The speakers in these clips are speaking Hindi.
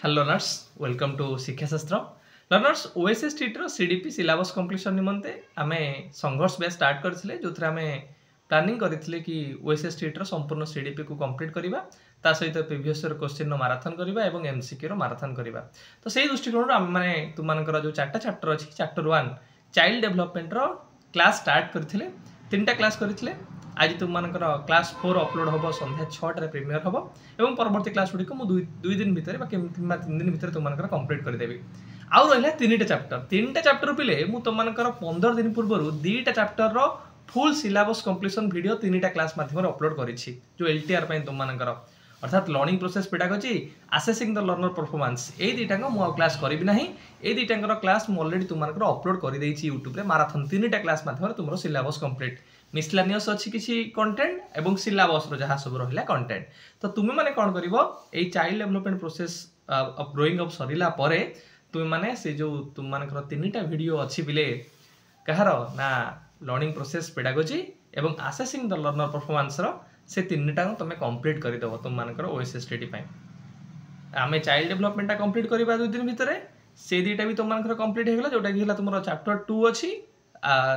Hello learners, welcome to Shiksha Shastra learners. OSSTET CDP syllabus completion निमंते आमे संघर्ष बैच स्टार्ट करथिले जोथरे आमे प्लानिंग करथिले कि ओएसएस टीटर संपूर्ण सीडीपी को कंप्लीट करिबा, ता सहित प्रीवियस ईयर क्वेश्चन नो मैराथन करिबा एवं एमसीक्यू रो मैराथन करिबा। तो सेही दृष्टिकोण आमे माने तुम मानकर जो चारटा चैप्टर अछि, चैप्टर 1 चाइल्ड डेवलपमेंट रो क्लास स्टार्ट करथिले, तीनटा क्लास करथिले। आज तुम मानकर क्लास 4 अपलोड होबो संध्या 6 रे प्रीमियर होबो एवं परवर्ती क्लास गुडी को मु 2 दिन भितर बा 3 दिन भितर तुम मानकर कंप्लीट कर देबी। आउ रहला तीनटा चैप्टर पिले मु तुम मानकर 15 दिन पूर्वरु दीटा चैप्टर रो फुल सिलेबस कंप्लीशन वीडियो तीनटा क्लास माध्यम रे अपलोड करिछि, जो एलटीआर पय तुम मानकर अर्थात learning process pedagogy assessing the learner performance ए दीटा मु क्लास करिबि नाही। ए दीटांकर क्लास मु ऑलरेडी तुम मानकर अपलोड कर देछि YouTube रे मैराथन तीनटा क्लास माध्यम रे तुमरो सिलेबस कंप्लीट मिसलानियस अछि किछि कंटेंट एवं सिलेबस रो जहा सब रहिला कंटेंट। तो तुमे माने कोन करिवो ए child development process of growing up सरिला परे तुमे माने से जो तुम मानकर तीनटा वीडियो अछि बिले कहारो ना लर्निंग प्रोसेस पेडागोजी एवं असेसिंग द लर्नर परफॉर्मेंस रो से तीनटा तुम कंप्लीट कर दबो तुम मानकर ओएसएस टीटी पय। आमे चाइल्ड डेवलपमेंट टा कंप्लीट करबा 2 दिन भितरे से दीटा भी तुम मानकर कंप्लीट हे गेला, जोटा कि हला तुमरो चैप्टर 2 अछि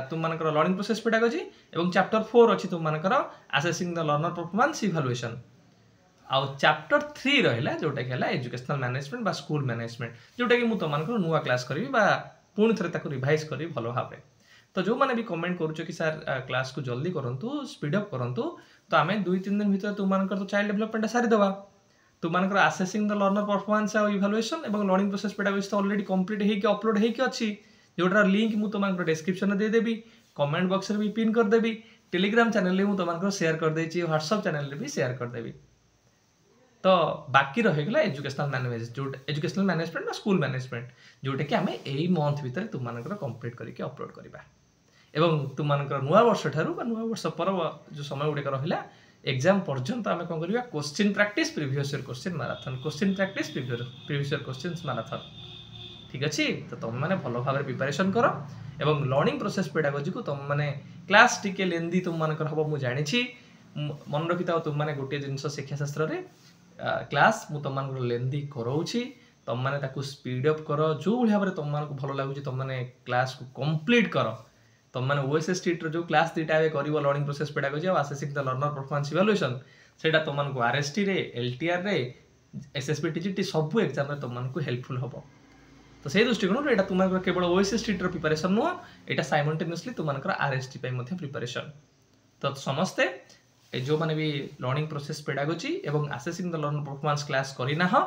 तुम मानकर लर्निंग प्रोसेस पेडागोजी एवं चैप्टर 4 अछि तुम मानकर assessing the learner performance evaluation. आ चैप्टर 3 रहला जोटा कि हला एजुकेशनल मैनेजमेंट बा स्कूल मैनेजमेंट, जोटा कि मु तुम मानकर नुवा क्लास करबी बा पुणी थरे ताको रिवाइज करबी भलो भाबे। तो जो माने भी कमेंट करूछो कि सर क्लास को जल्दी करंतु स्पीड अप करंतु, तो आमे 2-3 दिन भीतर तुम मानकर तो चाइल्ड डेवलपमेंट सारी दबा। तुम मानकर असेसिंग द लर्नर परफॉर्मेंस आ इवैल्यूएशन एवं लर्निंग प्रोसेस पेडागोजी तो ऑलरेडी कंप्लीट हे के अपलोड हे के अछि, जोटार लिंक मु तुम मानकर डिस्क्रिप्शन दे देबी, कमेंट बॉक्स रे भी पिन कर देबी, टेलीग्राम चैनल रे मु तुम मानकर शेयर कर देछि, व्हाट्सएप चैनल रे भी शेयर कर देबी। तो बाकी रह गला एजुकेशनल मैनेजमेंट बा स्कूल मैनेजमेंट, जोटा कि आमे एई मंथ भीतर तुम मानकर कंप्लीट करके अपलोड करबा। एवं तुम मानकर नुआ वर्ष ठारू बा नुआ वर्ष पर जो समय गुडे रहिला एग्जाम पर्यंत आमे कोन करिवा question practice previous year question marathon, question practice previous year questions marathon. ठीक अछि, तो तुम माने भलो भाबरे प्रिपरेशन करो एवं लर्निंग प्रोसेस पेडागोजी को तुम माने क्लास टिके लेंदी तुम मानकर हबो मु जानि छी। मन रखिताओ तुम माने गोटे जिंस शिक्षा शास्त्र रे क्लास मु तुम मानकर लेंदी करौछि, तुम माने ताकू स्पीड अप करो, जो भली भाबरे तुम मानक भलो लागुछि तुम माने क्लास को कंप्लीट करो। तुम माने ओएसएस टीटर जो क्लास दीटा ए करिवो लर्निंग प्रोसेस पेडागोजी आ assessing the learner performance evaluation, सेटा तुम मानक आरएसटी रे एलटीआर रे एसएसबी टीजीटी सब एग्जाम रे तुम मानक हेल्पफुल हबो। तो से दृष्टिकोण एटा तुम मानक केवल ओएसएस टीटर प्रिपरेशन नुआ, एटा साइमल्टेनियसली तुम मानक आरएसटी पय मध्ये प्रिपरेशन। तो समस्ते ए जो माने भी लर्निंग प्रोसेस पेडागोजी एवं assessing the learner performance class करिना हो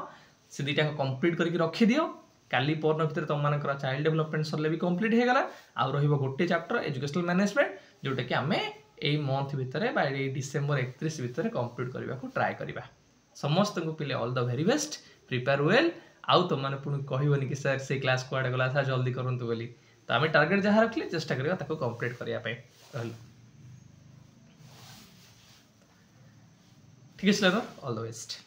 से दीटा कंप्लीट करके रखि दियो। काली परन भीतर तुम मानकर चाइल्ड डेवलपमेंट सरले भी कंप्लीट हे गला, आ रहिबो गोटे चैप्टर एजुकेशनल मैनेजमेंट, जोटा कि आमे एई मंथ भीतर बा एई डिसेंबर 31 भीतर कंप्लीट करबा को ट्राई करबा। समस्त को पिले all the very best, prepare well. आउ तुम माने पुनी कहिवनी कि सर से क्लास कोआडे गला था जल्दी करंतु बोली, तो आमे टारगेट जहा रखले चेष्टा करबा ताको कंप्लीट करिया पय रहल। ठीक है, ऑल द बेस्ट।